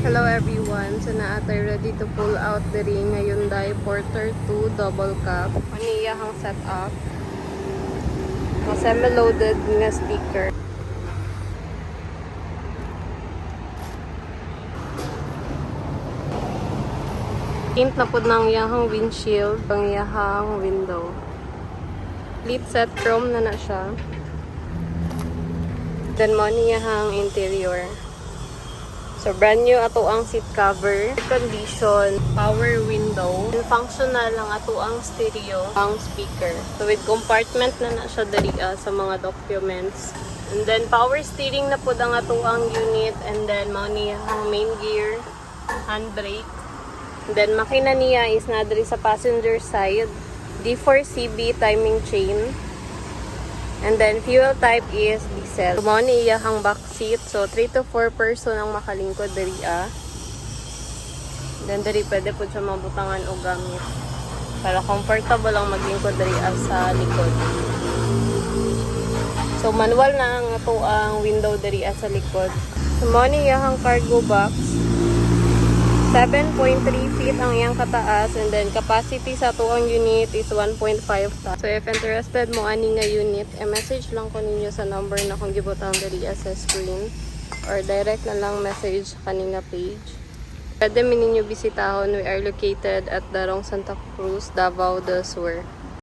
Hello everyone! So naatay ready to pull out the ring ngayon dahil Porter 2 double cup. Maniyahang setup. Mga semi-loaded nga speaker. Tint na po ng yahang windshield, ang yahang window. Complete set chrome na siya. Then mo niyahang interior. So, brand new ato ang seat cover, condition, power window, and functional lang ato ang stereo, ang speaker. So, with compartment na siya dali sa mga documents. And then, power steering na po ang ato ang unit. And then, mao niya ang main gear, handbrake. And then, makina niya is na dali sa passenger side. D4CB timing chain. And then, fuel type is diesel. Mao ni iyahang back seat. So, 3 to 4 person ang makalingkod diri Then, diri pwede po siya mabutangan o gamit. Para comfortable ang maglingkod diri sa likod. So, manual na ang ito ang window diri sa likod. So, mao ni iyahang cargo box. 7.3 feet ang iyang kataas, and then capacity sa tuang unit is 1.5 tons. So if interested mo ani nga unit, message lang ko ninyo sa number na kung gibutang dali sa screen, or direct na lang message kaninga page. Pwede min ninyo bisitahon. We are located at Darong Santa Cruz, Davao del Sur.